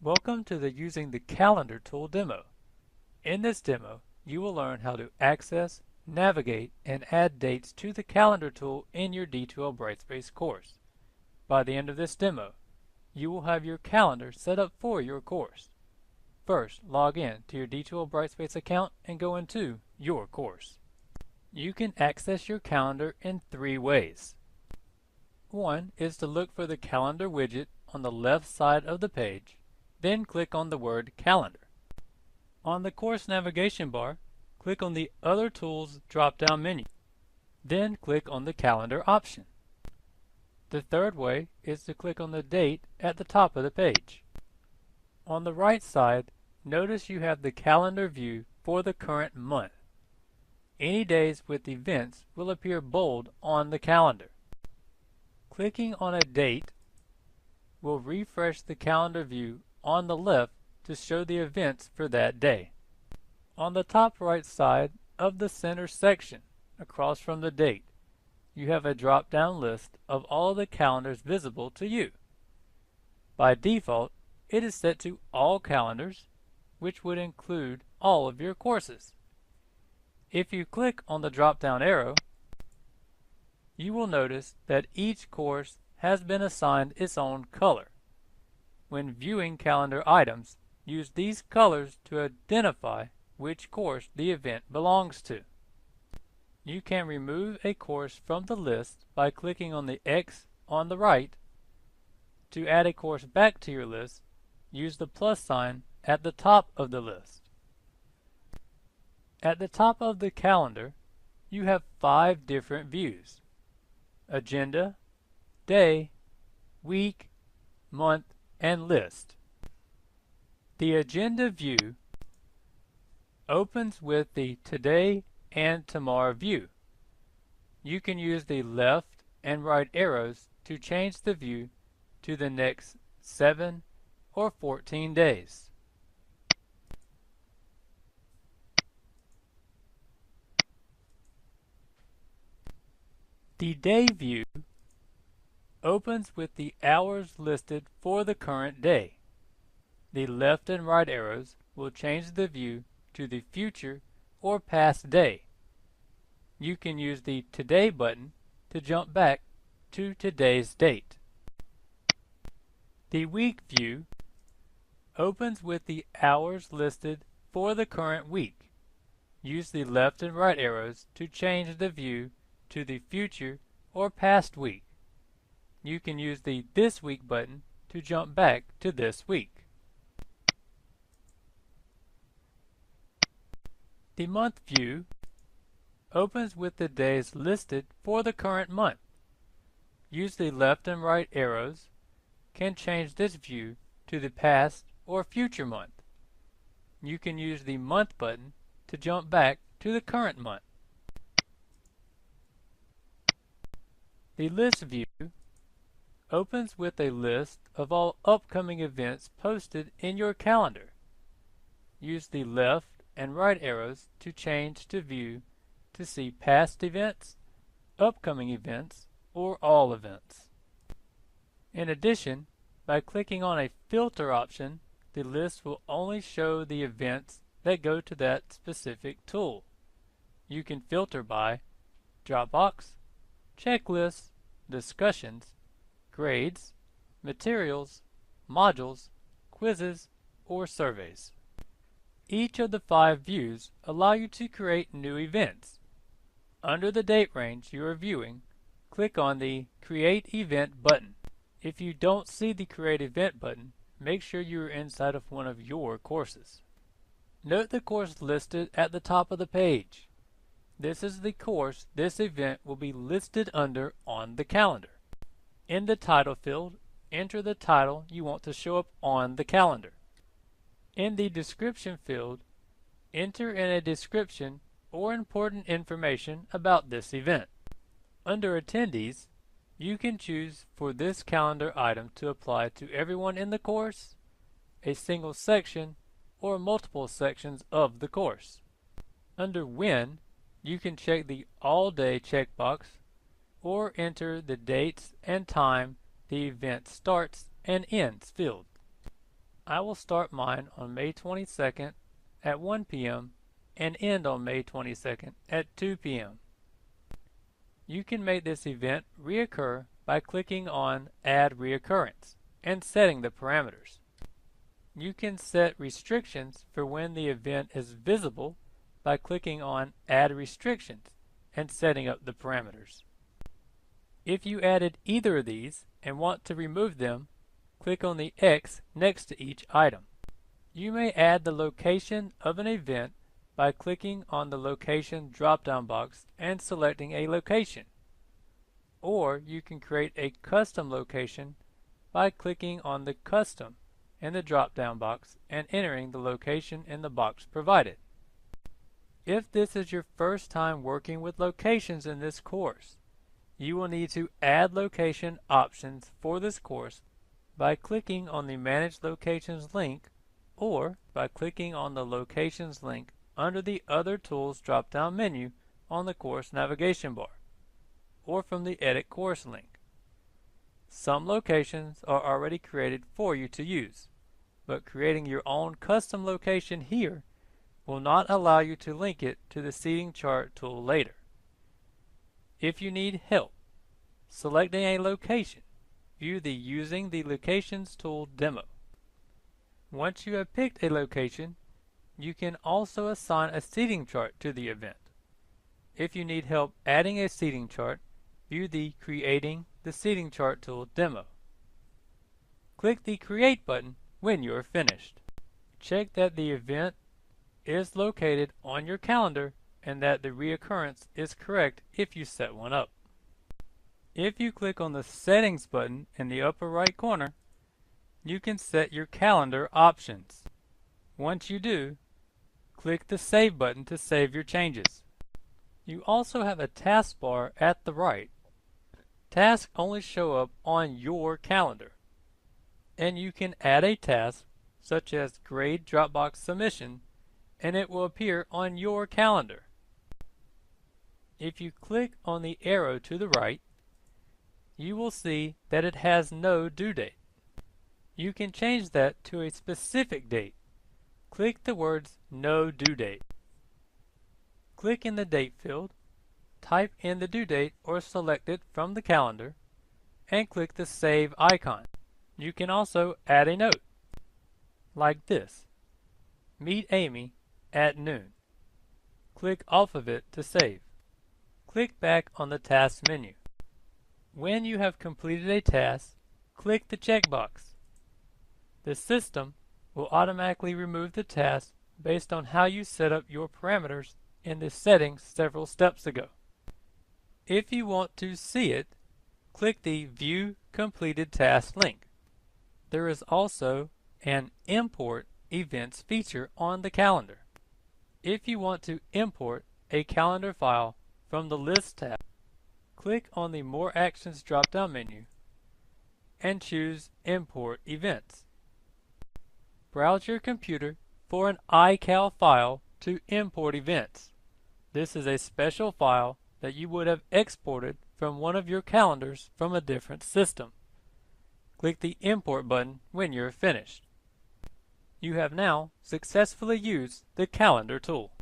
Welcome to the Using the Calendar tool demo. In this demo, you will learn how to access, navigate, and add dates to the Calendar tool in your D2L Brightspace course. By the end of this demo, you will have your calendar set up for your course. First, log in to your D2L Brightspace account and go into your course. You can access your calendar in three ways. One is to look for the calendar widget on the left side of the page. Then click on the word Calendar. On the course navigation bar, click on the Other Tools drop-down menu. Then click on the Calendar option. The third way is to click on the date at the top of the page. On the right side, notice you have the calendar view for the current month. Any days with events will appear bold on the calendar. Clicking on a date will refresh the calendar view on the left to show the events for that day. On the top right side of the center section, across from the date, you have a drop-down list of all the calendars visible to you. By default, it is set to all calendars, which would include all of your courses. If you click on the drop-down arrow, you will notice that each course has been assigned its own color. When viewing calendar items, use these colors to identify which course the event belongs to. You can remove a course from the list by clicking on the X on the right. To add a course back to your list, use the plus sign at the top of the list. At the top of the calendar, you have 5 different views: Agenda, Day, Week, Month, and List. The Agenda view opens with the Today and Tomorrow view. You can use the left and right arrows to change the view to the next 7 or 14 days. The Day view opens with the hours listed for the current day. The left and right arrows will change the view to the future or past day. You can use the Today button to jump back to today's date. The Week view opens with the hours listed for the current week. Use the left and right arrows to change the view to the future or past week. You can use the This Week button to jump back to this week. The Month view opens with the days listed for the current month. Use the left and right arrows can change this view to the past or future month. You can use the Month button to jump back to the current month. The List view opens with a list of all upcoming events posted in your calendar. Use the left and right arrows to change to view to see past events, upcoming events, or all events. In addition, by clicking on a filter option, the list will only show the events that go to that specific tool. You can filter by Dropbox, checklists, discussions, grades, materials, modules, quizzes, or surveys. Each of the 5 views allow you to create new events. Under the date range you are viewing, click on the Create Event button. If you don't see the Create Event button, make sure you are inside of one of your courses. Note the course listed at the top of the page. This is the course this event will be listed under on the calendar. In the title field, enter the title you want to show up on the calendar. In the description field, enter in a description or important information about this event. Under attendees, you can choose for this calendar item to apply to everyone in the course, a single section, or multiple sections of the course. Under when, you can check the All Day checkbox or enter the dates and time the event starts and ends field. I will start mine on May 22nd at 1 p.m. and end on May 22nd at 2 p.m. You can make this event reoccur by clicking on Add Reoccurrence and setting the parameters. You can set restrictions for when the event is visible by clicking on Add Restrictions and setting up the parameters. If you added either of these and want to remove them, click on the X next to each item. You may add the location of an event by clicking on the Location drop-down box and selecting a location. Or you can create a custom location by clicking on the Custom in the drop-down box and entering the location in the box provided. If this is your first time working with locations in this course, you will need to add location options for this course by clicking on the Manage Locations link or by clicking on the Locations link under the Other Tools drop-down menu on the course navigation bar, or from the Edit Course link. Some locations are already created for you to use, but creating your own custom location here will not allow you to link it to the seating chart tool later. If you need help selecting a location, view the Using the Locations tool demo. Once you have picked a location, you can also assign a seating chart to the event. If you need help adding a seating chart, view the Creating the Seating Chart tool demo. Click the Create button when you are finished. Check that the event is located on your calendar and that the reoccurrence is correct if you set one up. If you click on the Settings button in the upper right corner, you can set your calendar options. Once you do, click the Save button to save your changes. You also have a taskbar at the right. Tasks only show up on your calendar, and you can add a task such as Grade Dropbox Submission and it will appear on your calendar. If you click on the arrow to the right, you will see that it has no due date. You can change that to a specific date. Click the words No Due Date. Click in the Date field, type in the due date or select it from the calendar, and click the Save icon. You can also add a note, like this: Meet Amy at noon. Click off of it to save. Click back on the Task menu. When you have completed a task, click the checkbox. The system will automatically remove the task based on how you set up your parameters in the settings several steps ago. If you want to see it, click the View Completed Task link. There is also an Import Events feature on the calendar. If you want to import a calendar file from the List tab, click on the More Actions drop-down menu and choose Import Events. Browse your computer for an iCal file to import events. This is a special file that you would have exported from one of your calendars from a different system. Click the Import button when you're finished. You have now successfully used the Calendar tool.